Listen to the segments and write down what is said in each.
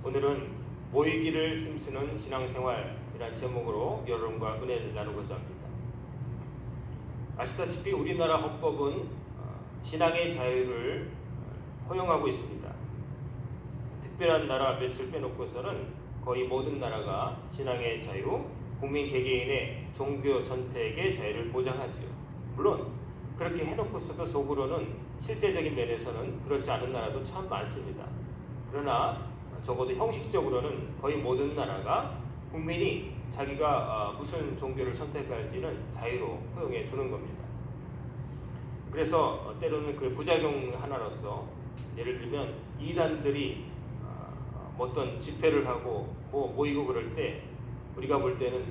오늘은 모이기를 힘쓰는 신앙생활이란 제목으로 여러분과 은혜를 나누고자 합니다. 아시다시피 우리나라 헌법은 신앙의 자유를 허용하고 있습니다. 특별한 나라 몇을 빼놓고서는 거의 모든 나라가 신앙의 자유, 국민 개개인의 종교 선택의 자유를 보장하지요. 물론 그렇게 해놓고서도 속으로는 실제적인 면에서는 그렇지 않은 나라도 참 많습니다. 그러나 적어도 형식적으로는 거의 모든 나라가 국민이 자기가 무슨 종교를 선택할지는 자유로 허용해 두는 겁니다. 그래서 때로는 그 부작용 하나로서 예를 들면 이단들이 어떤 집회를 하고 모이고 그럴 때 우리가 볼 때는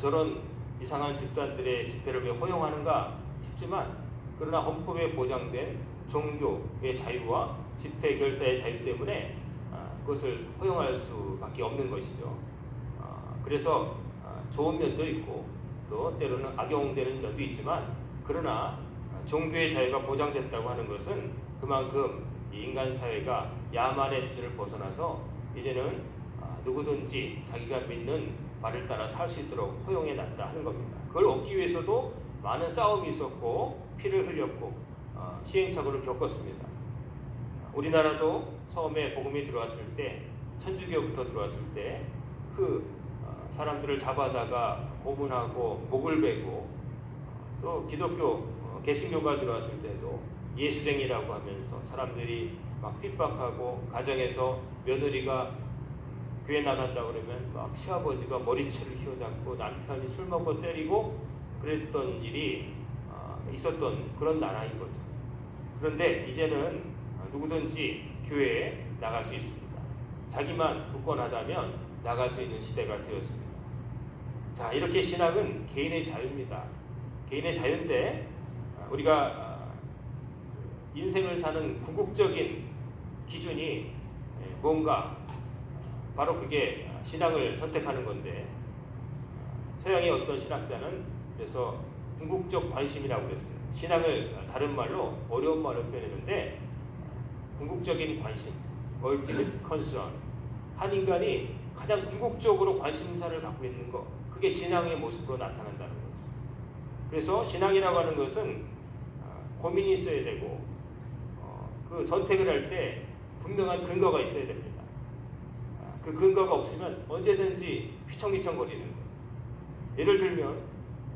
저런 이상한 집단들의 집회를 왜 허용하는가 싶지만, 그러나 헌법에 보장된 종교의 자유와 집회 결사의 자유 때문에 그것을 허용할 수밖에 없는 것이죠. 그래서 좋은 면도 있고 또 때로는 악용되는 면도 있지만, 그러나 종교의 자유가 보장됐다고 하는 것은 그만큼 인간 사회가 야만의 수준을 벗어나서 이제는 누구든지 자기가 믿는 바를 따라 살 수 있도록 허용해 놨다 하는 겁니다. 그걸 얻기 위해서도 많은 싸움이 있었고 피를 흘렸고 시행착오를 겪었습니다. 우리나라도 처음에 복음이 들어왔을 때, 천주교부터 들어왔을 때 그 사람들을 잡아다가 고문하고 목을 베고, 또 기독교 개신교가 들어왔을 때도 예수쟁이라고 하면서 사람들이 막 핍박하고, 가정에서 며느리가 교회 나간다 그러면 막 시아버지가 머리채를 휘어잡고 남편이 술 먹고 때리고 그랬던 일이 있었던 그런 나라인 거죠. 그런데 이제는 누구든지 교회에 나갈 수 있습니다. 자기만 굳건하다면 나갈 수 있는 시대가 되었습니다. 자, 이렇게 신앙은 개인의 자유입니다. 개인의 자유인데 우리가 인생을 사는 궁극적인 기준이 뭔가, 바로 그게 신앙을 선택하는 건데, 서양의 어떤 신학자는 그래서 궁극적 관심이라고 그랬어요. 신앙을 다른 말로, 어려운 말로 표현했는데 궁극적인 관심, ultimate concern, 한 인간이 가장 궁극적으로 관심사를 갖고 있는 것, 그게 신앙의 모습으로 나타난다는 거죠. 그래서 신앙이라고 하는 것은 고민이 있어야 되고 그 선택을 할 때 분명한 근거가 있어야 됩니다. 그 근거가 없으면 언제든지 휘청휘청거리는 거예요. 예를 들면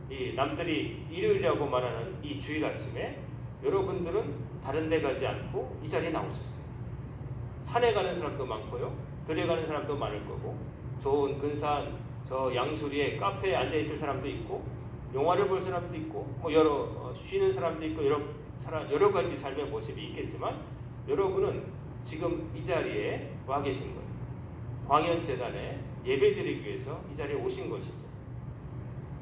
이 남들이 일요일이라고 말하는 이 주일 아침에 여러분들은 다른 데 가지 않고 이 자리에 나오셨어요. 산에 가는 사람도 많고요, 들에 가는 사람도 많을 거고, 좋은 근사한 저 양수리에 카페에 앉아 있을 사람도 있고, 영화를 볼 사람도 있고, 쉬는 사람도 있고, 여러 가지 삶의 모습이 있겠지만, 여러분은 지금 이 자리에 와 계신 거예요. 광연재단에 예배드리기 위해서 이 자리에 오신 것이죠.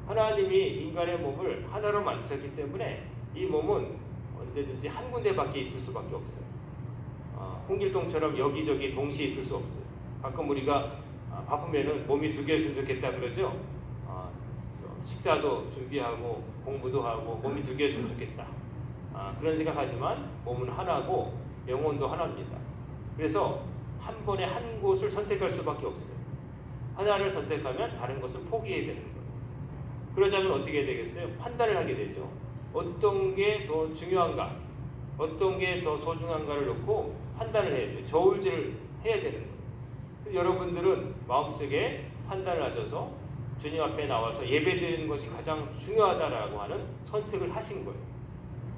하나님이 인간의 몸을 하나로 만드셨기 때문에 이 몸은 언제든지 한 군데밖에 있을 수밖에 없어요. 홍길동처럼 여기저기 동시에 있을 수 없어요. 가끔 우리가 바쁘면은 몸이 두 개였으면 좋겠다 그러죠. 식사도 준비하고 공부도 하고 몸이 두 개였으면 좋겠다. 그런 생각하지만 몸은 하나고 영혼도 하나입니다. 그래서 한 번에 한 곳을 선택할 수밖에 없어요. 하나를 선택하면 다른 것을 포기해야 되는 거예요. 그러자면 어떻게 해야 되겠어요? 판단을 하게 되죠. 어떤 게 더 중요한가, 어떤 게 더 소중한가를 놓고 판단을 해야 돼요. 저울질을 해야 되는 거예요. 여러분들은 마음속에 판단을 하셔서 주님 앞에 나와서 예배드리는 것이 가장 중요하다라고 하는 선택을 하신 거예요.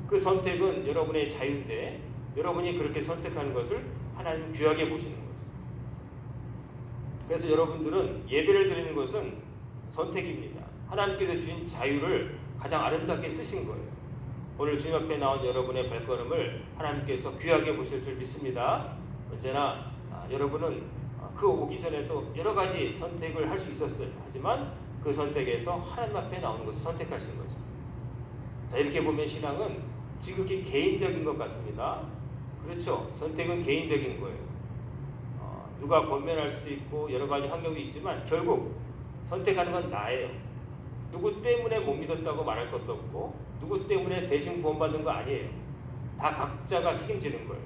그 선택은 여러분의 자유인데, 여러분이 그렇게 선택하는 것을 하나님 귀하게 보시는 거죠. 그래서 여러분들은 예배를 드리는 것은 선택입니다. 하나님께서 주신 자유를 가장 아름답게 쓰신 거예요. 오늘 주님 앞에 나온 여러분의 발걸음을 하나님께서 귀하게 보실 줄 믿습니다. 언제나 여러분은 그 오기 전에도 여러 가지 선택을 할 수 있었어요. 하지만 그 선택에서 하나님 앞에 나오는 것을 선택하신 거죠. 자, 이렇게 보면 신앙은 지극히 개인적인 것 같습니다. 그렇죠. 선택은 개인적인 거예요. 누가 권면할 수도 있고 여러 가지 환경도 있지만 결국 선택하는 건 나예요. 누구 때문에 못 믿었다고 말할 것도 없고 누구 때문에 대신 구원받는 거 아니에요. 다 각자가 책임지는 거예요.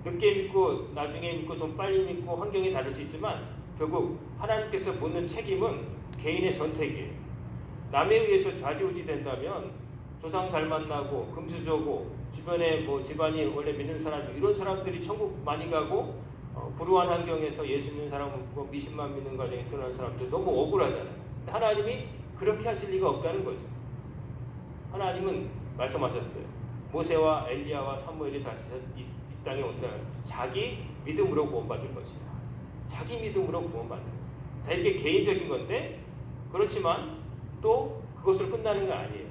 늦게 믿고 나중에 믿고 좀 빨리 믿고 환경이 다를 수 있지만 결국 하나님께서 묻는 책임은 개인의 선택이에요. 남에 의해서 좌지우지 된다면 조상 잘 만나고 금수저고 주변에 뭐 집안이 원래 믿는 사람 이런 사람들이 천국 많이 가고 불우한 환경에서 예수 믿는 사람 없고 미신만 믿는 가정에 태어난 사람들 너무 억울하잖아요. 근데 하나님이 그렇게 하실 리가 없다는 거죠. 하나님은 말씀하셨어요. 모세와 엘리야와 사무엘이 다시 이 땅에 온다. 자기 믿음으로 구원받을 것이다. 자기 믿음으로 구원받는 거예요. 자, 이게 개인적인 건데 그렇지만 또 그것으로 끝나는 거 아니에요.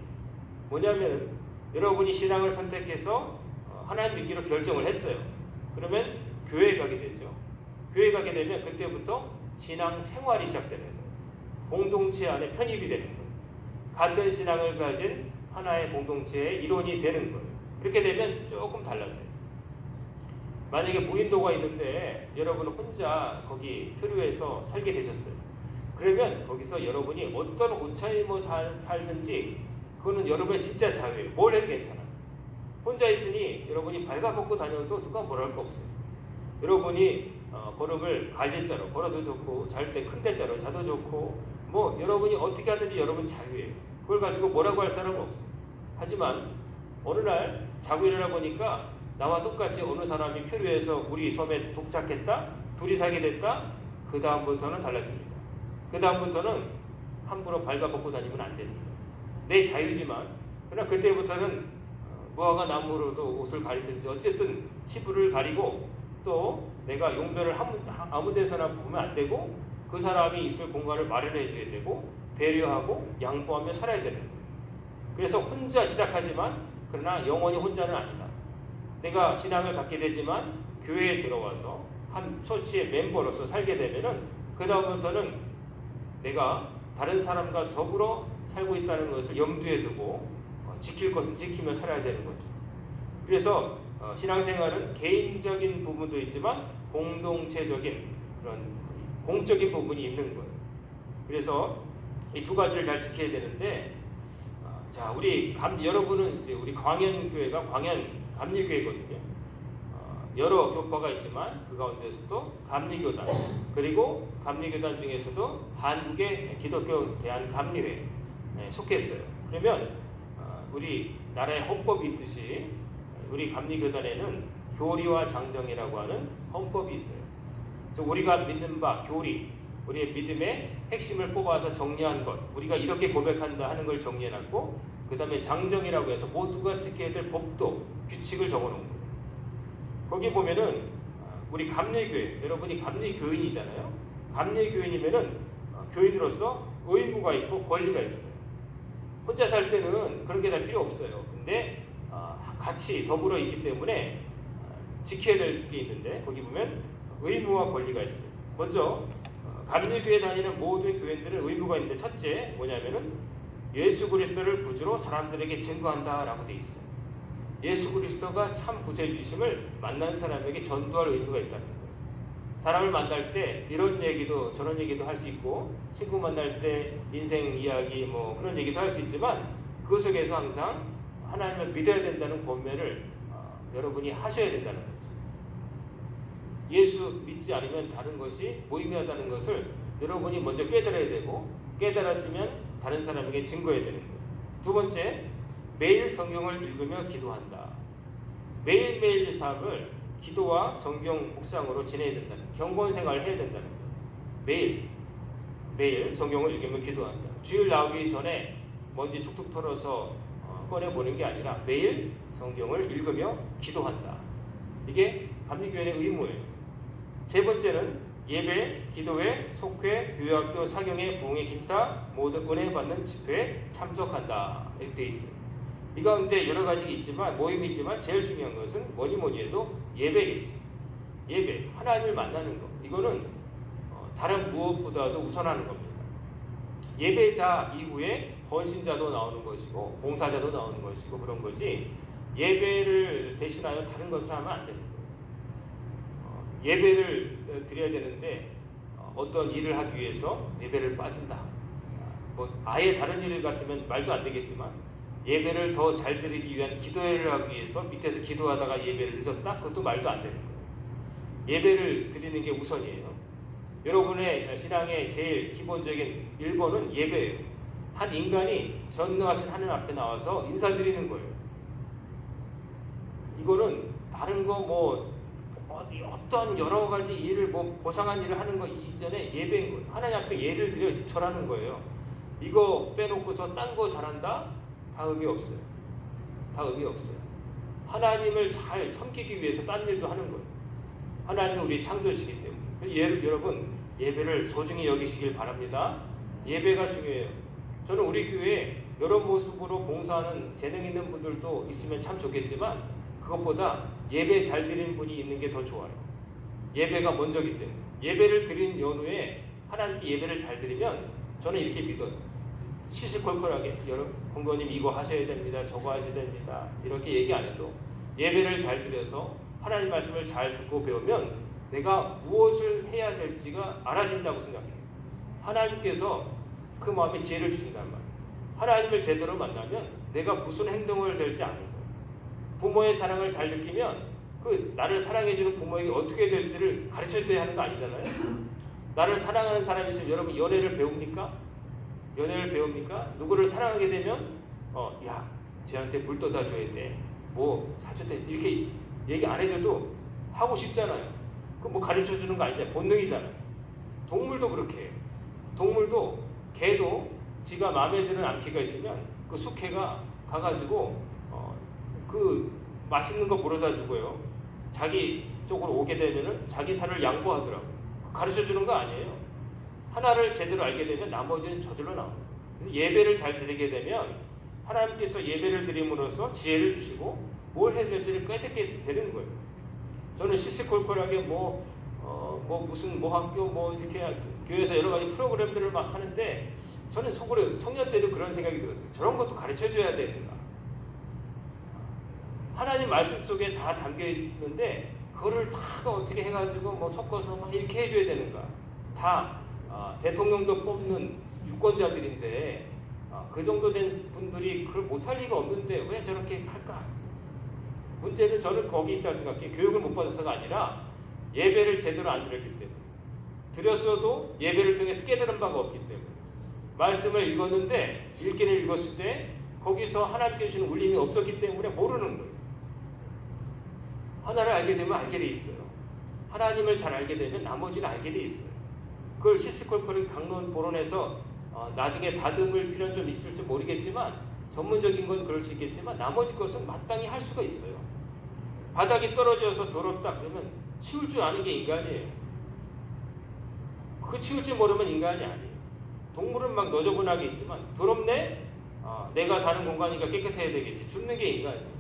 뭐냐면 여러분이 신앙을 선택해서 하나님 믿기로 결정을 했어요. 그러면 교회에 가게 되죠. 교회에 가게 되면 그때부터 신앙 생활이 시작되는 거예요. 공동체 안에 편입이 되는 거예요. 같은 신앙을 가진 하나의 공동체의 일원이 되는 거예요. 그렇게 되면 조금 달라져요. 만약에 무인도가 있는데 여러분 혼자 거기 표류해서 살게 되셨어요. 그러면 거기서 여러분이 어떤 옷차림 입고 살든지 그거는 여러분의 진짜 자유예요. 뭘 해도 괜찮아요. 혼자 있으니 여러분이 발가벗고 다녀도 누가 뭐라 할 거 없어요. 여러분이 걸음을 갈지자로 걸어도 좋고 잘 때 큰 대자로 자도 좋고 뭐 여러분이 어떻게 하든지 여러분 자유예요. 그걸 가지고 뭐라고 할 사람은 없어요. 하지만 어느 날 자고 일어나 보니까 나와 똑같이 어느 사람이 표류해서 우리 섬에 도착했다. 둘이 살게 됐다. 그 다음부터는 달라집니다. 그 다음부터는 함부로 발가벗고 다니면 안 되는 거예요. 내 자유지만 그러나 그때부터는 무화과 나무로도 옷을 가리든지 어쨌든 치부를 가리고 또 내가 용변을 아무 데서나 보면 안 되고 그 사람이 있을 공간을 마련해 줘야 되고 배려하고 양보하며 살아야 되는 거예요. 그래서 혼자 시작하지만 그러나 영원히 혼자는 아니다. 내가 신앙을 갖게 되지만 교회에 들어와서 한 처치의 멤버로서 살게 되면은 그 다음부터는 내가 다른 사람과 더불어 살고 있다는 것을 염두에 두고 지킬 것은 지키며 살아야 되는 거죠. 그래서 신앙생활은 개인적인 부분도 있지만 공동체적인 그런 공적인 부분이 있는 거예요. 그래서 이 두 가지를 잘 지켜야 되는데, 자 우리 여러분은 이제 우리 광연교회가 광연 감리교회거든요. 여러 교파가 있지만 그 가운데서도 감리교단 그리고 감리교단 중에서도 한국의 기독교 대한감리회에 속했어요. 그러면 우리 나라의 헌법이 있듯이 우리 감리교단에는 교리와 장정이라고 하는 헌법이 있어요. 그래서 우리가 믿는 바 교리, 우리의 믿음의 핵심을 뽑아서 정리한 것, 우리가 이렇게 고백한다 하는 걸 정리해놨고 그 다음에 장정이라고 해서 모두가 지켜야 될 법도, 규칙을 적어놓은 거예요. 거기 보면은 우리 감리교회, 여러분이 감리교인이잖아요. 감리교인이면은 교인으로서 의무가 있고 권리가 있어요. 혼자 살 때는 그런 게 다 필요 없어요. 근데 같이 더불어 있기 때문에 지켜야 될 게 있는데 거기 보면 의무와 권리가 있어요. 먼저 감리교회 다니는 모든 교인들은 의무가 있는데 첫째 뭐냐면은 예수 그리스도를 구주로 사람들에게 증거한다라고 돼 있어요. 예수 그리스도가 참 구세주심을 만난 사람에게 전도할 의무가 있다는 거예요. 사람을 만날 때 이런 얘기도 저런 얘기도 할 수 있고 친구 만날 때 인생 이야기 뭐 그런 얘기도 할 수 있지만 그 속에서 항상 하나님을 믿어야 된다는 권면을 여러분이 하셔야 된다는 거죠. 예수 믿지 않으면 다른 것이 무의미하다는 것을 여러분이 먼저 깨달아야 되고 깨달았으면 다른 사람에게 증거해야 되는 거예요. 두 번째, 매일 성경을 읽으며 기도한다. 매일매일 삶을 기도와 성경 묵상으로 지내야 된다는 경건 생활을 해야 된다는 거예요. 매일 성경을 읽으며 기도한다. 주일 나오기 전에 먼지 툭툭 털어서 꺼내보는 게 아니라 매일 성경을 읽으며 기도한다. 이게 감리교회의 의무예요. 세 번째는 예배, 기도회, 속회, 교회학교, 사경회, 부흥회, 기타 모든 은혜 받는 집회에 참석한다. 이렇게 되어 있어요. 이 가운데 여러 가지가 있지만 모임이지만 제일 중요한 것은 뭐니 해도 예배겠죠. 예배, 하나님을 만나는 것. 이거는 다른 무엇보다도 우선하는 겁니다. 예배자 이후에 헌신자도 나오는 것이고 봉사자도 나오는 것이고 그런 거지 예배를 대신하여 다른 것을 하면 안 되는 거예요. 예배를 드려야 되는데 어떤 일을 하기 위해서 예배를 빠진다. 뭐 아예 다른 일 같으면 말도 안 되겠지만 예배를 더 잘 드리기 위한 기도회를 하기 위해서 밑에서 기도하다가 예배를 늦었다? 그것도 말도 안 되는 거예요. 예배를 드리는 게 우선이에요. 여러분의 신앙의 제일 기본적인 1번은 예배예요. 한 인간이 전능하신 하나님 앞에 나와서 인사드리는 거예요. 이거는 다른 거 뭐 어떤 여러 가지 일을 뭐 고상한 일을 하는 거 이전에 예배인 거예요. 하나님 앞에 예를 드려 절하는 거예요. 이거 빼놓고서 딴 거 잘한다? 다 의미 없어요. 다 의미 없어요. 하나님을 잘 섬기기 위해서 딴 일도 하는 거예요. 하나님은 우리 창조시기 때문에. 그래서 여러분 예배를 소중히 여기시길 바랍니다. 예배가 중요해요. 저는 우리 교회에 여러 모습으로 봉사하는 재능 있는 분들도 있으면 참 좋겠지만 그것보다 예배 잘 드리는 분이 있는 게 더 좋아요. 예배가 먼저기 때문에. 예배를 드린 연후에 하나님께 예배를 잘 드리면 저는 이렇게 믿어요. 시시콜콜하게 여러분 공도님 이거 하셔야 됩니다. 저거 하셔야 됩니다. 이렇게 얘기 안 해도 예배를 잘 드려서 하나님 말씀을 잘 듣고 배우면 내가 무엇을 해야 될지가 알아진다고 생각해요. 하나님께서 그 마음에 지혜를 주신단 말이에요. 하나님을 제대로 만나면 내가 무슨 행동을 될지 아는 거예요. 부모의 사랑을 잘 느끼면 그 나를 사랑해주는 부모에게 어떻게 될지를 가르쳐줘야 하는 거 아니잖아요. 나를 사랑하는 사람이 있으면 여러분 연애를 배웁니까? 연애를 배웁니까? 누구를 사랑하게 되면 야 쟤한테 물 떠다 줘야 돼. 뭐 사줘야 돼. 이렇게 얘기 안 해줘도 하고 싶잖아요. 그 뭐 가르쳐 주는 거 아니잖아요. 본능이잖아요. 동물도 그렇게 해요. 동물도 개도 지가 마음에 드는 암캐가 있으면 그 숙해가 가가지고 그 맛있는 거 물어다 주고요. 자기 쪽으로 오게 되면은 자기 살을 양보하더라고. 가르쳐 주는 거 아니에요. 하나를 제대로 알게 되면 나머지는 저절로 나옵니다. 예배를 잘 드리게 되면 하나님께서 예배를 드림으로써 지혜를 주시고 뭘 해야 될지를 깨닫게 되는 거예요. 저는 시시콜콜하게 뭐 무슨 뭐 학교 뭐 이렇게 교회에서 여러 가지 프로그램들을 막 하는데 저는 속으로 청년 때도 그런 생각이 들었어요. 저런 것도 가르쳐 줘야 되는가? 하나님 말씀 속에 다 담겨 있는데 그거를 다 어떻게 해가지고 뭐 섞어서 막 이렇게 해줘야 되는가? 다 대통령도 뽑는 유권자들인데 그 정도 된 분들이 그걸 못할 리가 없는데 왜 저렇게 할까? 문제는 저는 거기 있다고 생각해요. 교육을 못 받아서가 아니라 예배를 제대로 안 드렸기 때문에. 드렸어도 예배를 통해서 깨달은 바가 없기 때문에. 말씀을 읽었는데 읽기는 읽었을 때 거기서 하나님께 주시는 울림이 없었기 때문에 모르는 거예요. 하나를 알게 되면 알게 돼 있어요. 하나님을 잘 알게 되면 나머지는 알게 돼 있어요. 그걸 시시콜콜 강론보론해서 나중에 다듬을 필요는 좀 있을지 모르겠지만 전문적인 건 그럴 수 있겠지만 나머지 것은 마땅히 할 수가 있어요. 바닥이 떨어져서 더럽다 그러면 치울 줄 아는 게 인간이에요. 그 치울 줄 모르면 인간이 아니에요. 동물은 막 너저분하게 있지만 더럽네? 내가 사는 공간이니까 깨끗해야 되겠지. 죽는 게 인간이에요.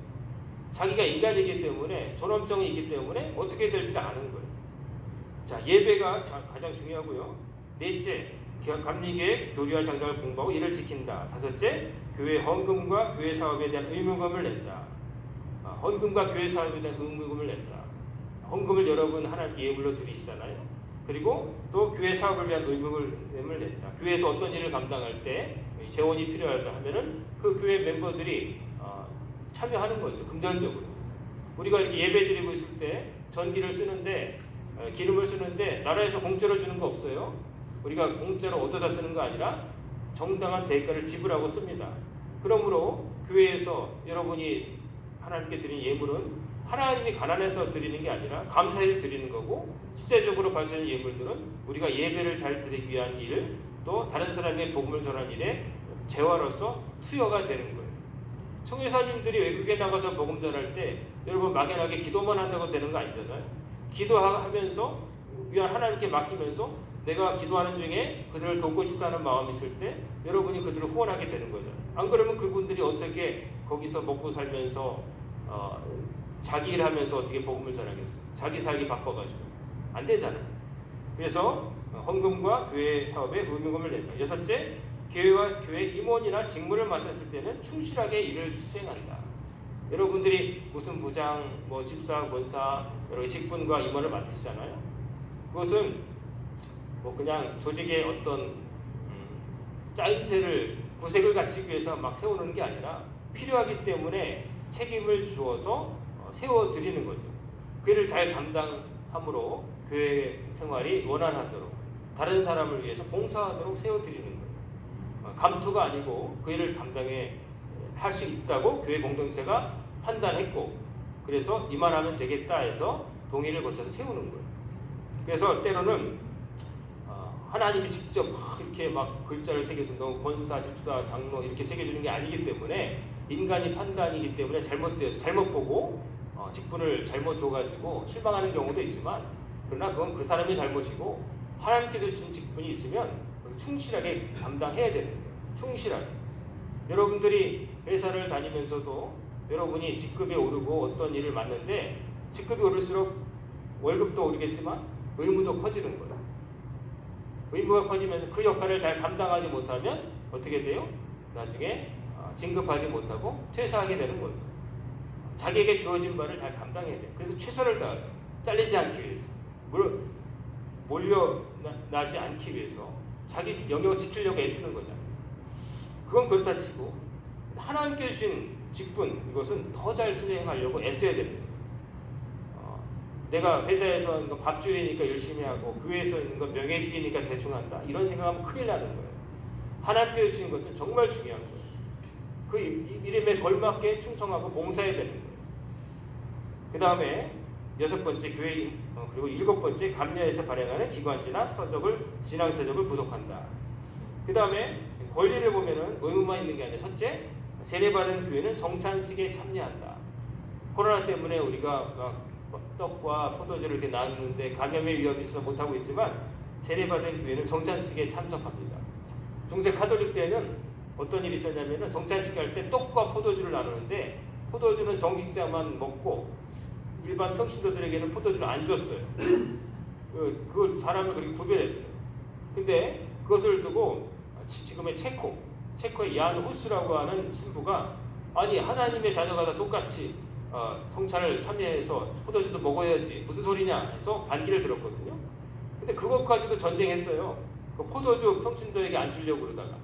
자기가 인간이기 때문에 존엄성이 있기 때문에 어떻게 될지를 아는 거예요. 자, 예배가 가장 중요하고요. 넷째, 감리계획, 교리와 장작을 공부하고 이를 지킨다. 다섯째, 교회 헌금과 교회 사업에 대한 의무금을 낸다. 헌금과 교회 사업에 대한 의무금을 낸다. 헌금을 여러분 하나님께 예물로 드리시잖아요. 그리고 또 교회 사업을 위한 의무금을 낸다. 교회에서 어떤 일을 감당할 때 재원이 필요하다 하면은 그 교회 멤버들이 참여하는 거죠. 금전적으로. 우리가 이렇게 예배 드리고 있을 때 전기를 쓰는데 기름을 쓰는데 나라에서 공짜로 주는 거 없어요. 우리가 공짜로 얻어다 쓰는 거 아니라 정당한 대가를 지불하고 씁니다. 그러므로 교회에서 여러분이 하나님께 드린 예물은 하나님이 가난해서 드리는 게 아니라 감사해서 드리는 거고 실제적으로 바치는 예물들은 우리가 예배를 잘 드리기 위한 일, 또 다른 사람에게 복음을 전하는 일에 재화로서 투여가 되는 거예요. 선교사님들이 외국에 나가서 복음 전할 때 여러분 막연하게 기도만 한다고 되는 거 아니잖아요. 기도하면서 위한 하나님께 맡기면서 내가 기도하는 중에 그들을 돕고 싶다는 마음이 있을 때 여러분이 그들을 후원하게 되는 거죠. 안 그러면 그분들이 어떻게 거기서 먹고 살면서 자기 일하면서 어떻게 복음을 전하겠어요? 자기 살기 바빠가지고 안 되잖아요. 그래서 헌금과 교회 사업에 의무금을 낸다. 여섯째, 교회와 교회 임원이나 직무를 맡았을 때는 충실하게 일을 수행한다. 여러분들이 무슨 부장, 뭐 집사, 권사 여러 직분과 임원을 맡으시잖아요. 그것은 뭐 그냥 조직의 어떤 짜임새를 구색을 갖추기 위해서 막 세우는 게 아니라 필요하기 때문에 책임을 주어서 세워드리는 거죠. 그 일을 잘 감당하는 함으로 교회 생활이 원활하도록 다른 사람을 위해서 봉사하도록 세워드리는 거예요. 감투가 아니고 그 일을 감당해 할 수 있다고 교회 공동체가 판단했고, 그래서 이만하면 되겠다 해서 동의를 거쳐서 세우는 거예요. 그래서 때로는 하나님이 직접 이렇게 막 글자를 새겨서 너 권사, 집사, 장로 이렇게 새겨주는 게 아니기 때문에 인간이 판단이기 때문에 잘못되어서 잘못 보고 직분을 잘못 줘가지고 실망하는 경우도 있지만, 그러나 그건 그 사람의 잘못이고 하나님께서 주신 직분이 있으면 충실하게 감당해야 되는 거예요. 충실하게. 여러분들이 회사를 다니면서도 여러분이 직급이 오르고 어떤 일을 맡는데 직급이 오를수록 월급도 오르겠지만 의무도 커지는 거예요. 의무가 커지면서 그 역할을 잘 감당하지 못하면 어떻게 돼요? 나중에 진급하지 못하고 퇴사하게 되는 거죠. 자기에게 주어진 바를 잘 감당해야 돼요. 그래서 최선을 다하죠. 잘리지 않기 위해서. 물론 몰려나지 않기 위해서 자기 영역을 지키려고 애쓰는 거잖아요. 그건 그렇다 치고 하나님께 주신 직분, 이것은 더 잘 수행하려고 애써야 됩니다. 내가 회사에서 있는 거 밥줄이니까 열심히 하고 교회에서 있는 거 명예직이니까 대충 한다, 이런 생각하면 큰일 나는 거예요. 하나님께 주신 것은 정말 중요한 거예요. 그 이름에 걸맞게 충성하고 봉사해야 되는 거예요. 그 다음에 6번째 교회, 그리고 7번째 감리에서 발행하는 기관지나 서적을, 신앙서적을 부독한다. 그 다음에 권리를 보면은 의무만 있는 게 아니라 첫째, 세례받은 교회는 성찬식에 참여한다. 코로나 때문에 우리가 막 떡과 포도주를 이렇게 나누는데 감염의 위험이 있어서 못하고 있지만 세례받은 교회는 성찬식에 참석합니다. 중세 카톨릭 때는 어떤 일이 있었냐면은 성찬식 할 때 떡과 포도주를 나누는데 포도주는 정식자만 먹고 일반 평신도들에게는 포도주를 안 줬어요. 그 사람을 그렇게 구별했어요. 근데 그것을 두고 지금의 체코의 얀 후스라고 하는 신부가, 아니 하나님의 자녀가 다 똑같이 성찬을 참여해서 포도주도 먹어야지 무슨 소리냐 해서 반기를 들었거든요. 근데 그것 가지고 전쟁했어요. 그 포도주 평신도에게 안 주려고 그러다가.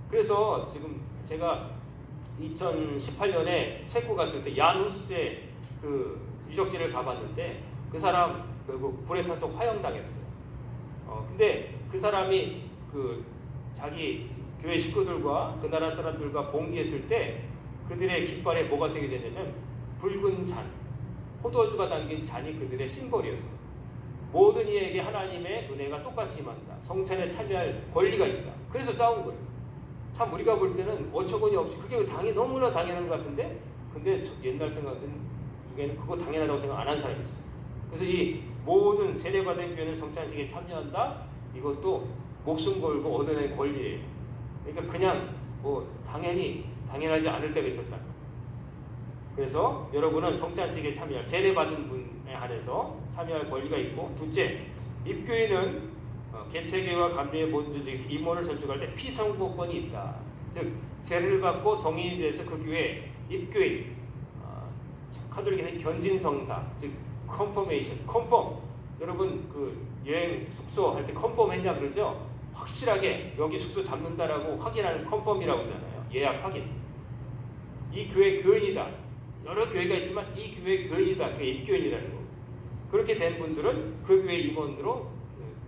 그래서 지금 제가 2018년에 체코 갔을 때 얀 후스의 그 유적지를 가봤는데 그 사람 결국 불에 타서 화형당했어요. 근데 그 사람이 그 자기 교회 식구들과 그 나라 사람들과 봉기했을 때 그들의 깃발에 뭐가 새겨졌냐면 붉은 잔, 포도주가 담긴 잔이 그들의 심벌이었어. 모든 이에게 하나님의 은혜가 똑같이 임한다. 성찬에 참여할 권리가 있다. 그래서 싸운 거예요. 참 우리가 볼 때는 어처구니 없이 그게 너무나 당연한 것 같은데, 근데 옛날 생각 중에는 그거 당연하다고 생각 안 한 사람이 있어요. 그래서 이 모든 세례받은 교회는 성찬식에 참여한다. 이것도 목숨 걸고 얻어낸 권리예요. 그러니까 그냥 당연하지 않을 때가 있었다. 그래서 여러분은 성찬식에 참여할, 세례받은 분에 한해서 참여할 권리가 있고, 둘째, 입교인은 개체교회와 감리의 모든 조직에서 임원을 선출할 때 피선거권이 있다. 즉 세례를 받고 성인이 돼서 그 교회 입교인, 카톨릭에서는 견진성사, 즉 컨퍼메이션, 컨펌. 여러분 그 여행 숙소 할 때 컨펌 했냐 그러죠? 확실하게 여기 숙소 잡는다라고 확인하는 컨펌이라고 하잖아요. 예약 확인. 이 교회 교인이다. 여러 교회가 있지만 이 교회 교인이다. 그게 입교인이라는 거. 그렇게 된 분들은 그 교회 임원으로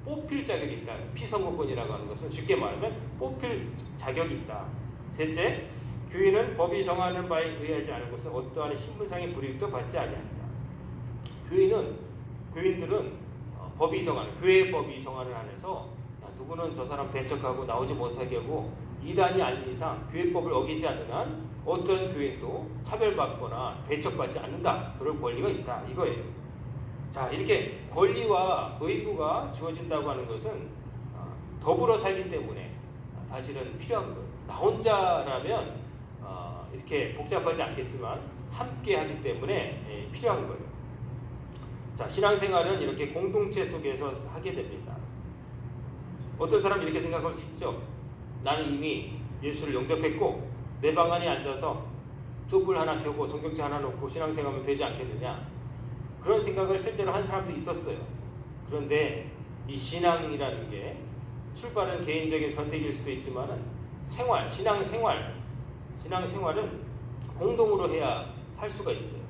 뽑힐 자격이 있다. 피선거권이라고 하는 것은 쉽게 말하면 뽑힐 자격이 있다. 셋째, 교인은 법이 정하는 바에 의하지 않은 것은 어떠한 신분상의 불이익도 받지 아니한다. 교인들은 법이 정하는, 교회의 법이 정하는 안에서 누구는 저 사람 배척하고 나오지 못하게 하고 이단이 아닌 이상 교회법을 어기지 않는 한 어떤 교인도 차별받거나 배척받지 않는다. 그럴 권리가 있다. 이거예요. 자, 이렇게 권리와 의무가 주어진다고 하는 것은 더불어 살기 때문에 사실은 필요한 거예요. 나 혼자라면 이렇게 복잡하지 않겠지만 함께 하기 때문에 필요한 거예요. 자, 신앙생활은 이렇게 공동체 속에서 하게 됩니다. 어떤 사람이 이렇게 생각할 수 있죠. 나는 이미 예수를 영접했고 내 방 안에 앉아서 촛불 하나 켜고 성경책 하나 놓고 신앙생활하면 되지 않겠느냐, 그런 생각을 실제로 한 사람도 있었어요. 그런데 이 신앙이라는 게 출발은 개인적인 선택일 수도 있지만은 신앙생활은 공동으로 해야 할 수가 있어요.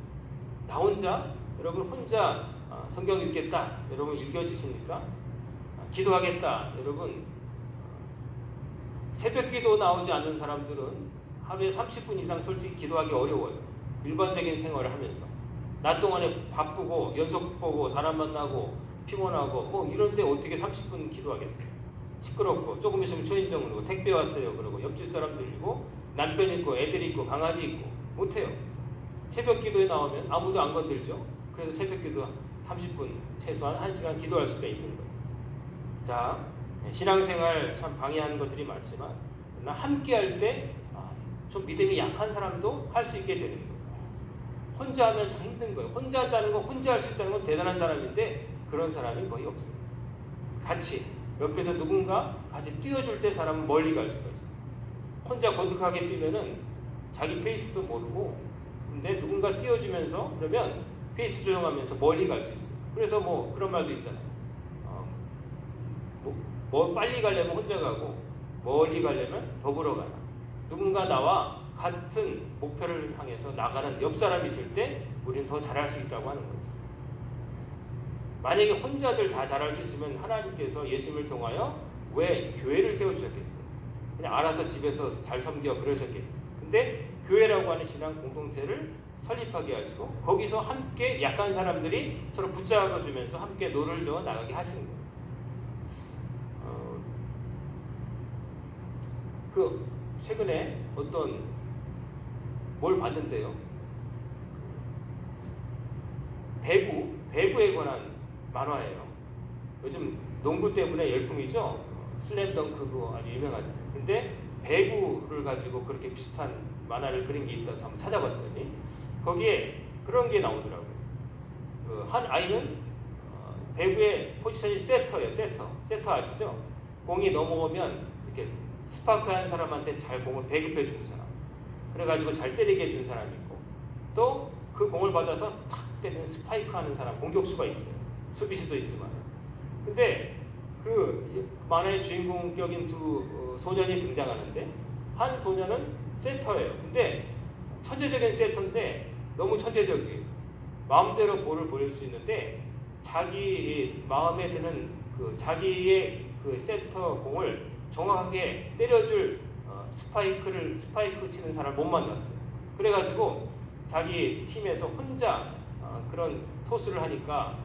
나 혼자, 여러분 혼자 성경 읽겠다. 여러분 읽어지십니까? 기도하겠다. 여러분 새벽 기도 나오지 않는 사람들은 하루에 30분 이상 솔직히 기도하기 어려워요. 일반적인 생활을 하면서. 낮 동안에 바쁘고 연속 보고 사람 만나고 피곤하고 뭐 이런데 어떻게 30분 기도하겠어요. 시끄럽고 조금 있으면 초인종 오고 택배 왔어요 그러고 옆집 사람 들리고 남편 있고 애들 있고 강아지 있고 못해요. 새벽 기도에 나오면 아무도 안 건들죠. 그래서 새벽 기도 30분 최소한 1시간 기도할 수가 있는 거예요. 자, 신앙생활 참 방해하는 것들이 많지만 그러나 함께 할 때 좀 믿음이 약한 사람도 할 수 있게 되는 거예요. 혼자 하면 참 힘든 거예요. 혼자 한다는 건 혼자 할 수 있다는 건 대단한 사람인데 그런 사람이 거의 없어요. 같이 옆에서 누군가 같이 뛰어줄 때 사람은 멀리 갈 수가 있어요. 혼자 거듭하게 뛰면은 자기 페이스도 모르고 근데 누군가 뛰어주면서 그러면 페이스 조정하면서 멀리 갈 수 있어요. 그래서 뭐 그런 말도 있잖아요. 뭐 빨리 가려면 혼자 가고 멀리 가려면 더불어 가라. 누군가 나와 같은 목표를 향해서 나가는 옆 사람이 있을 때 우리는 더 잘할 수 있다고 하는 거죠. 만약에 혼자들 다 잘할 수 있으면 하나님께서 예수님을 통하여 왜 교회를 세워주셨겠어요? 그냥 알아서 집에서 잘 섬겨 그러셨겠죠. 근데 교회라고 하는 신앙 공동체를 설립하게 하시고 거기서 함께 약한 사람들이 서로 붙잡아주면서 함께 노를 저어 나가게 하시는 거예요. 최근에 어떤 뭘 봤는데요. 배구에 관한 만화예요. 요즘 농구 때문에 열풍이죠. 슬램덩크 그거 아주 유명하잖아요. 근데 배구를 가지고 그렇게 비슷한 만화를 그린 게 있다고 한번 찾아봤더니 거기에 그런 게 나오더라고요. 한 아이는 배구의 포지션이 세터예요. 세터 아시죠? 공이 넘어오면 이렇게 스파크 하는 사람한테 잘 공을 배급해 주는 사람. 그래가지고 잘 때리게 해주는 사람이 있고 또 그 공을 받아서 탁 때리는 스파이크 하는 사람, 공격수가 있어요. 수비수도 있지만. 근데 그 만화의 주인공격인 두 소년이 등장하는데 한 소년은 세터예요. 근데 천재적인 세터인데 너무 천재적이에요. 마음대로 볼을 보낼 수 있는데 자기 마음에 드는 자기의 세터 공을 정확하게 때려줄 스파이크 치는 사람을 못 만났어요. 그래가지고 자기 팀에서 혼자 그런 토스를 하니까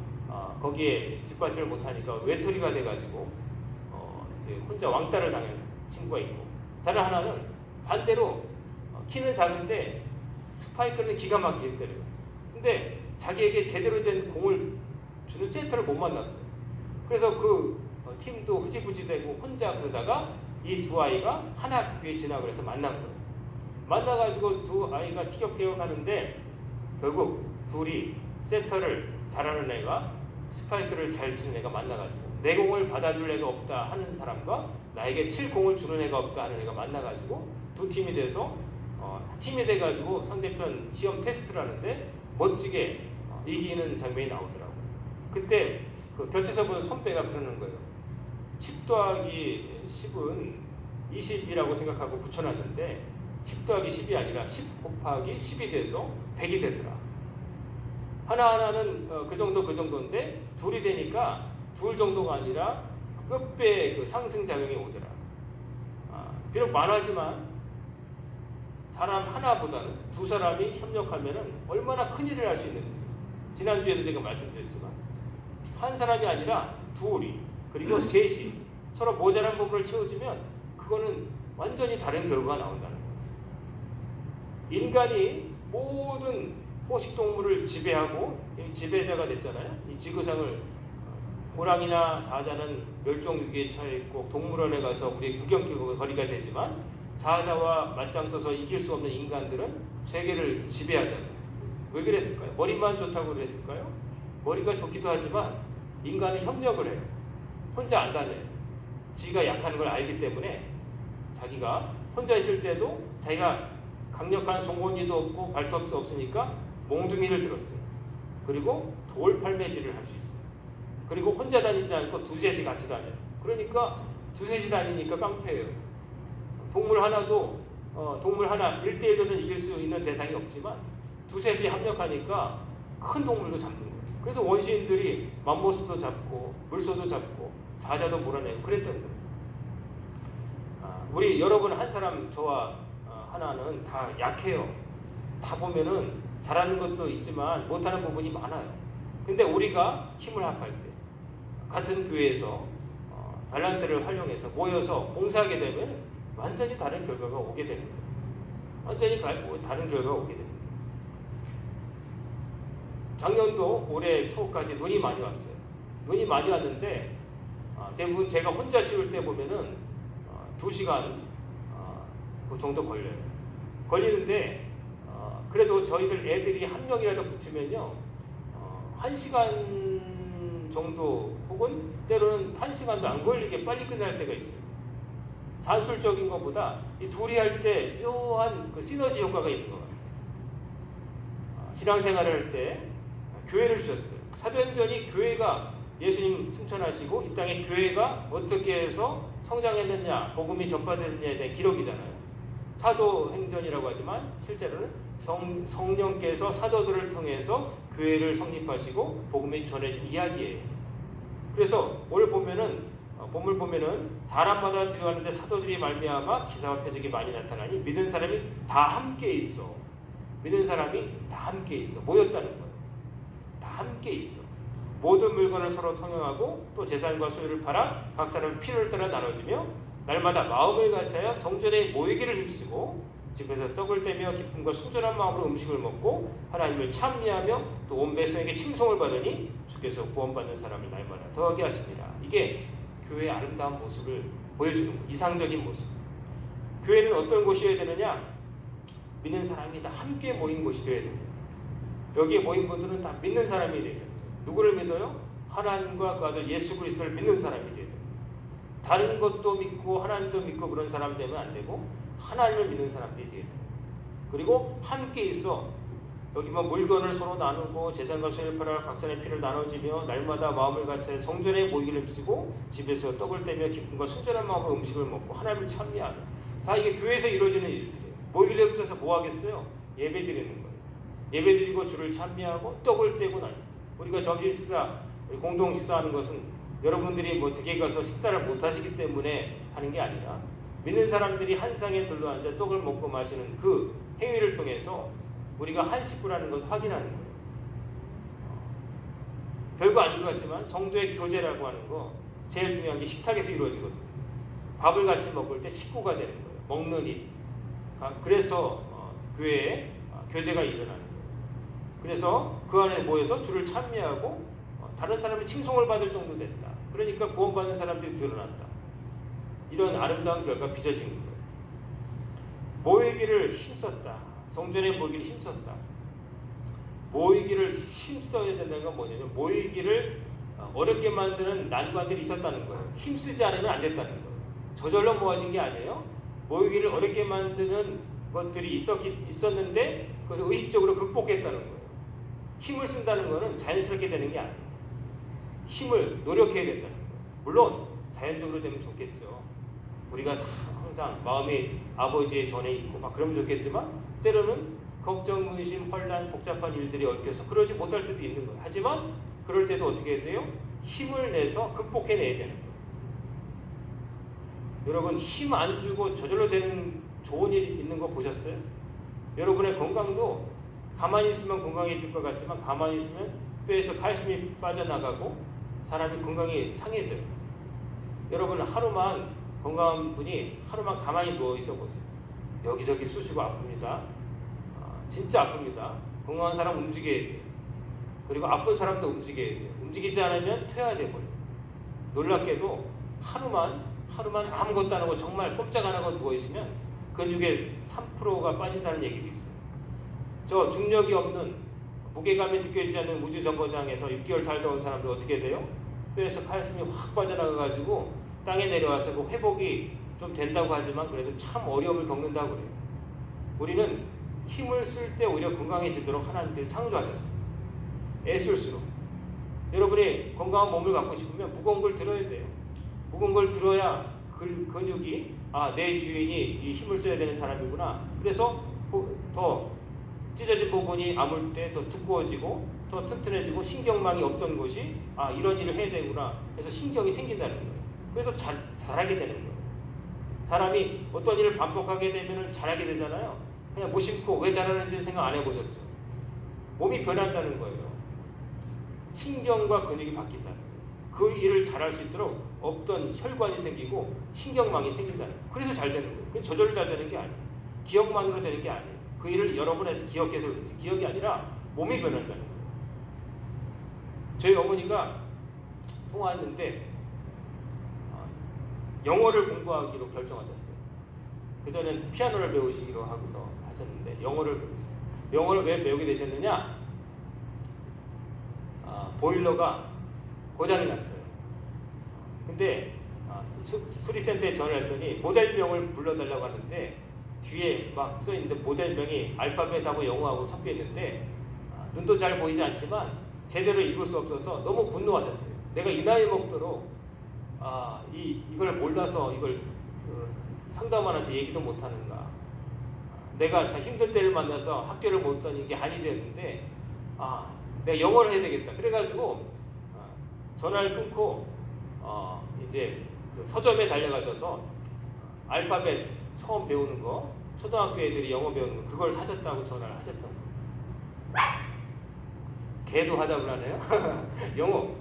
거기에 뒷받침을 못하니까 외톨이가 돼가지고 이제 혼자 왕따를 당한 친구가 있고 다른 하나는 반대로 키는 작은데 스파이크는 기가 막히게 때려요. 근데 자기에게 제대로 된 공을 주는 세터를 못 만났어요. 그래서 팀도 흐지부지되고 혼자 그러다가 이 두 아이가 한 학교에 진학을 해서 만난 거예요. 만나가지고 두 아이가 티격태격 하는데 결국 둘이 세터를 잘하는 애가 스파이크를 잘 치는 애가 만나가지고 내 공을 받아줄 애가 없다 하는 사람과 나에게 칠 공을 주는 애가 없다 하는 애가 만나가지고 두 팀이 돼서 팀이 돼가지고 상대편 시험 테스트를 하는데 멋지게 이기는 장면이 나오더라고요. 그때 곁에서 본 선배가 그러는 거예요. 10 더하기 10은 20이라고 생각하고 붙여놨는데 10 더하기 10이 아니라 10 곱하기 10이 돼서 100이 되더라. 하나하나는 그 정도인데 둘이 되니까 둘 정도가 아니라 몇 배의 상승작용이 오더라. 비록 만화지만 사람 하나보다는 두 사람이 협력하면 얼마나 큰 일을 할 수 있는지 지난주에도 제가 말씀드렸지만 한 사람이 아니라 둘이 그리고 셋이 서로 모자란 부분을 채워주면 그거는 완전히 다른 결과가 나온다는 거죠. 인간이 모든 포식동물을 지배하고 지배자가 됐잖아요. 이 지구상을 호랑이나 사자는 멸종위기에 처해 있고 동물원에 가서 우리 구경거리가 되지만 사자와 맞짱떠서 이길 수 없는 인간들은 세계를 지배하잖아요. 왜 그랬을까요? 머리만 좋다고 그랬을까요? 머리가 좋기도 하지만 인간은 협력을 해요. 혼자 안 다녀요. 지가 약한 걸 알기 때문에 자기가 혼자 있을 때도 자기가 강력한 송곳니도 없고 발톱도 없으니까 몽둥이를 들었어요. 그리고 돌팔매질을 할 수 있어요. 그리고 혼자 다니지 않고 두셋이 같이 다녀요. 그러니까 두셋이 다니니까 깡패예요. 동물 하나 1대1로는 이길 수 있는 대상이 없지만 두셋이 합력하니까 큰 동물도 잡는 거예요. 그래서 원시인들이 맘모스도 잡고 물소도 잡고 사자도 몰아내고 그랬던 거예요. 우리 여러분 한 사람 저와 하나는 다 약해요. 다 보면은 잘하는 것도 있지만 못하는 부분이 많아요. 근데 우리가 힘을 합할 때 같은 교회에서 달란트를 활용해서 모여서 봉사하게 되면 완전히 다른 결과가 오게 되는 거예요. 완전히 다른 결과가 오게 됩니다. 작년도 올해 초까지 눈이 많이 왔어요. 눈이 많이 왔는데 대부분 제가 혼자 치울 때 보면은 2시간 그 정도 걸려요. 걸리는데 그래도 저희들 애들이 한 명이라도 붙으면요 1시간 정도 혹은 때로는 1시간도 안 걸리게 빨리 끝날 때가 있어요. 산술적인 것보다 이 둘이 할 때 묘한 그 시너지 효과가 있는 것 같아요. 신앙생활을 할 때 교회를 주셨어요. 사도행전이 교회가 예수님 승천하시고 이 땅에 교회가 어떻게 해서 성장했느냐, 복음이 전파됐느냐에 대한 기록이잖아요. 사도행전이라고 하지만 실제로는 성령께서 사도들을 통해서 교회를 성립하시고 복음이 전해진 이야기예요. 그래서 오늘 보면은 본문 보면은 사람마다 두려워하는데 사도들이 말미암아 기사와 표적이 많이 나타나니 믿는 사람이 다 함께 있어. 믿는 사람이 다 함께 있어. 모였다는 거예요. 다 함께 있어. 모든 물건을 서로 통용하고 또 재산과 소유를 팔아 각 사람 필요를 따라 나눠주며 날마다 마음을 같이하여 성전에 모이기를 힘쓰고 집에서 떡을 떼며 기쁨과 순전한 마음으로 음식을 먹고 하나님을 찬미하며 또 온 백성에게 칭송을 받으니 주께서 구원받는 사람을 날마다 더하게 하십니다. 이게 교회의 아름다운 모습을 보여주는 거예요. 이상적인 모습. 교회는 어떤 곳이어야 되느냐? 믿는 사람이 다 함께 모인 곳이 되어야 됩니다. 여기에 모인 분들은 다 믿는 사람이 되어야 됩니다. 누구를 믿어요? 하나님과 그 아들 예수 그리스도를 믿는 사람이 되어야 됩니다. 다른 것도 믿고 하나님도 믿고 그런 사람 되면 안 되고 하나님을 믿는 사람들이 되어야 됩니다. 그리고 함께 있어 여기 뭐 물건을 서로 나누고 재산과 소유를 팔아 각 사람의 피를 나눠주며 날마다 마음을 같이 성전에 모이기를 힘쓰고 집에서 떡을 떼며 기쁨과 순전한 마음으로 음식을 먹고 하나님을 찬미하며 다 이게 교회에서 이루어지는 일들이에요. 모이기를 힘써서 뭐 하겠어요? 예배 드리는 거예요. 예배 드리고 주를 찬미하고 떡을 떼고 나니 우리가 점심 식사 공동 식사하는 것은 여러분들이 뭐 댁에 가서 식사를 못 하시기 때문에 하는 게 아니라 믿는 사람들이 한 상에 둘러앉아 떡을 먹고 마시는 그 행위를 통해서 우리가 한 식구라는 것을 확인하는 거예요. 별거 아닌 것 같지만 성도의 교제라고 하는 거 제일 중요한 게 식탁에서 이루어지거든요. 밥을 같이 먹을 때 식구가 되는 거예요. 먹는 일. 그래서 교회에 교제가 일어나는 거예요. 그래서 그 안에 모여서 주를 찬미하고 다른 사람의 칭송을 받을 정도 됐다. 그러니까 구원받는 사람들이 늘어났다. 이런 아름다운 결과가 빚어진 거예요. 모이기를 힘썼다. 성전에 모이기를 힘썼다. 모이기를 힘써야 된다는 건 뭐냐면 모이기를 어렵게 만드는 난관들이 있었다는 거예요. 힘쓰지 않으면 안 됐다는 거예요. 저절로 모아진 게 아니에요. 모이기를 어렵게 만드는 것들이 있었는데 그것을 의식적으로 극복했다는 거예요. 힘을 쓴다는 것은 자연스럽게 되는 게 아니에요. 힘을 노력해야 된다는 거예요. 물론 자연적으로 되면 좋겠죠. 우리가 다 항상 마음이 아버지의 전에 있고 막 그러면 좋겠지만 때로는 걱정, 의심, 혼란, 복잡한 일들이 얽혀서 그러지 못할 때도 있는 거예요. 하지만 그럴 때도 어떻게 해야 돼요? 힘을 내서 극복해내야 되는 거예요. 여러분 힘 안 주고 저절로 되는 좋은 일이 있는 거 보셨어요? 여러분의 건강도 가만히 있으면 건강해질 것 같지만 가만히 있으면 뼈에서 칼슘이 빠져나가고 사람이 건강이 상해져요. 여러분 하루만 건강한 분이 하루만 가만히 누워 있어 보세요. 여기저기 쑤시고 아픕니다. 진짜 아픕니다. 건강한 사람 움직여야 돼요. 그리고 아픈 사람도 움직여야 돼요. 움직이지 않으면 퇴화돼 버려요. 놀랍게도 하루만 아무것도 안 하고 정말 꼼짝 안 하고 누워 있으면 근육의 3%가 빠진다는 얘기도 있어요. 저 중력이 없는 무게감이 느껴지지 않는 우주 정거장에서 6개월 살다 온 사람들 어떻게 돼요? 뼈에서 칼슘이 확 빠져나가가지고 땅에 내려와서 그 회복이 좀 된다고 하지만 그래도 참 어려움을 겪는다고 그래요. 우리는 힘을 쓸 때 오히려 건강해지도록 하나님께서 창조하셨어요. 애쓸수록. 여러분이 건강한 몸을 갖고 싶으면 무거운 걸 들어야 돼요. 무거운 걸 들어야 근육이 내 주인이 이 힘을 써야 되는 사람이구나. 그래서 더 찢어진 부분이 아물 때 더 두꺼워지고 더 튼튼해지고 신경망이 없던 곳이 이런 일을 해야 되구나 해서 신경이 생긴다는 거예요. 그래서 잘하게 되는 거예요. 사람이 어떤 일을 반복하게 되면 잘하게 되잖아요. 그냥 무심코 왜 잘하는지 생각 안 해보셨죠? 몸이 변한다는 거예요. 신경과 근육이 바뀐다는 거예요. 그 일을 잘할 수 있도록 없던 혈관이 생기고 신경망이 생긴다는 거예요. 그래서 잘 되는 거예요. 그건 저절로 잘 되는 게 아니에요. 기억만으로 되는 게 아니에요. 그 일을 여러 번 해서 기억해서 그렇지 기억이 아니라 몸이 변한다는 거예요. 저희 어머니가 통화했는데 영어를 공부하기로 결정하셨어요. 그전엔 피아노를 배우시기로 하고서 하셨는데 영어를 배우셨어요. 영어를 왜 배우게 되셨느냐? 보일러가 고장이 났어요. 근데 수리센터에 전화를 했더니 모델명을 불러달라고 하는데 뒤에 막 써있는데 모델명이 알파벳하고 영어하고 섞여 있는데 눈도 잘 보이지 않지만 제대로 읽을 수 없어서 너무 분노하셨대요. 내가 이 나이 먹도록 이걸 몰라서 이걸 상담원한테 얘기도 못하는가. 내가 참 힘든 때를 만나서 학교를 못 다니는 게 한이 됐는데 내가 영어를 해야 되겠다. 그래가지고 전화를 끊고 이제 그 서점에 달려가셔서 알파벳 처음 배우는 거 초등학교 애들이 영어 배우는 거 그걸 사셨다고 전화를 하셨던 거예요. 개도 하다고 하네요.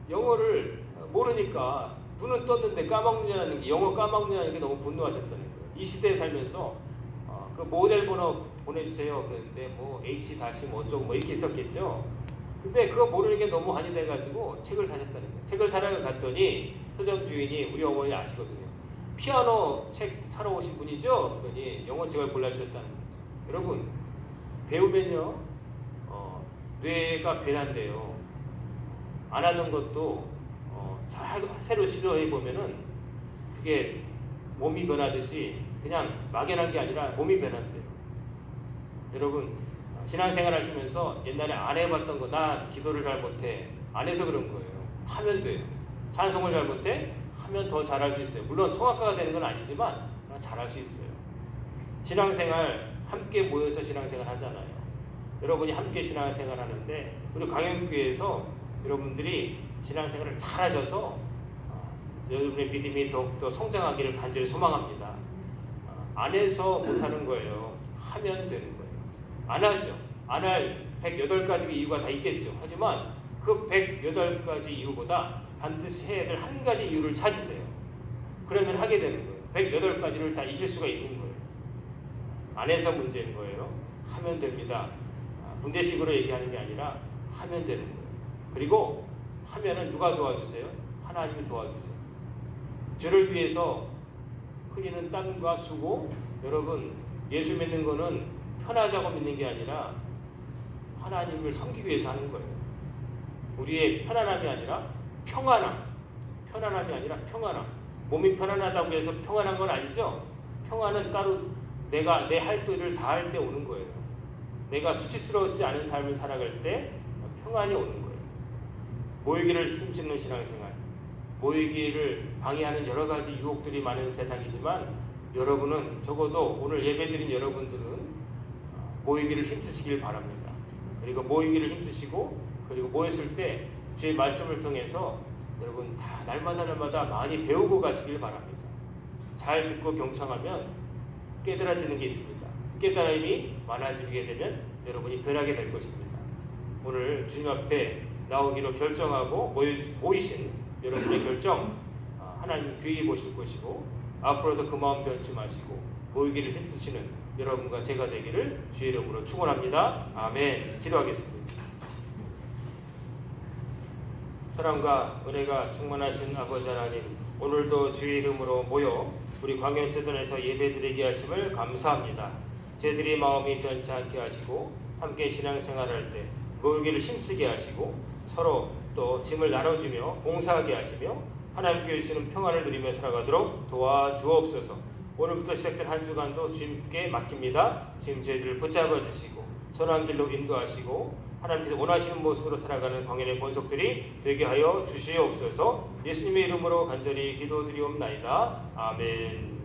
영어를 모르니까 눈은 떴는데 까먹느냐는 게 영어 까먹느냐는 게 너무 분노하셨다는 거예요. 이 시대에 살면서 그 모델 번호 보내주세요. 그랬는데 뭐 H 다시 뭐 어쩌고 뭐 이렇게 있었겠죠. 근데 그거 모르는 게 너무 한이 돼가지고 책을 사셨다는 거예요. 책을 사러 갔더니 서점 주인이 우리 어머니 아시거든요. 피아노 책 사러 오신 분이죠? 그러더니 영어 책을 골라주셨다는 거죠. 여러분 배우면요 뇌가 변한대요. 안 하는 것도 새로 시도해 보면은 그게 몸이 변하듯이 그냥 막연한 게 아니라 몸이 변한대요. 여러분 신앙생활 하시면서 옛날에 안 해봤던 거 나 기도를 잘 못해 안 해서 그런 거예요. 하면 돼요. 찬송을 잘 못해 하면 더 잘할 수 있어요. 물론 성악가가 되는 건 아니지만 잘할 수 있어요. 신앙생활 함께 모여서 신앙생활 하잖아요. 여러분이 함께 신앙생활 하는데 우리 광역교회에서 여러분들이 신앙생활을 잘 하셔서 여러분의 믿음이 더욱더 성장하기를 간절히 소망합니다. 안 해서 못하는 거예요. 하면 되는 거예요. 안 하죠. 안 할 108가지 이유가 다 있겠죠. 하지만 그 108가지 이유보다 반드시 해야 될 한 가지 이유를 찾으세요. 그러면 하게 되는 거예요. 108가지를 다 이길 수가 있는 거예요. 안 해서 문제인 거예요. 하면 됩니다. 문제식으로 얘기하는 게 아니라 하면 되는 거예요. 그리고 하면은 누가 도와주세요? 하나님이 도와주세요. 주를 위해서 흘리는 땀과 수고, 여러분 예수 믿는 거는 편하자고 믿는 게 아니라 하나님을 섬기기 위해서 하는 거예요. 우리의 편안함이 아니라 편안함이 아니라 평안함. 몸이 편안하다고 해서 평안한 건 아니죠. 평안은 따로 내가 내 할 일을 다 할 때 오는 거예요. 내가 수치스러웠지 않은 삶을 살아갈 때 평안이 오는 거예요. 모이기를 힘쓰는 신앙생활, 모이기를 방해하는 여러 가지 유혹들이 많은 세상이지만 여러분은 적어도 오늘 예배드린 여러분들은 모이기를 힘쓰시길 바랍니다. 그리고 모이기를 힘쓰시고 그리고 모였을 때 제 말씀을 통해서 여러분 다 날마다 많이 배우고 가시길 바랍니다. 잘 듣고 경청하면 깨달아지는 게 있습니다. 그 깨달음이 많아지게 되면 여러분이 변하게 될 것입니다. 오늘 주님 앞에 나오기로 결정하고 모이신 여러분의 결정 하나님 귀히 보실 것이고 앞으로도 그 마음 변치 마시고 모이기를 힘쓰시는 여러분과 제가 되기를 주의 이름으로 축원합니다. 아멘. 기도하겠습니다. 사랑과 은혜가 충만하신 아버지 하나님, 오늘도 주의 이름으로 모여 우리 광연체단에서 예배드리게 하심을 감사합니다. 저희들이 마음이 변치 않게 하시고 함께 신앙생활할 때 모이기를 힘쓰게 하시고 서로 또 짐을 나눠주며 봉사하게 하시며 하나님께 주시는 평안을 누리며 살아가도록 도와주옵소서. 오늘부터 시작된 한 주간도 주님께 맡깁니다. 주님 저희들을 붙잡아 주시고 선한 길로 인도하시고 하나님께서 원하시는 모습으로 살아가는 광연의 권속들이 되게 하여 주시옵소서. 예수님의 이름으로 간절히 기도드리옵나이다. 아멘.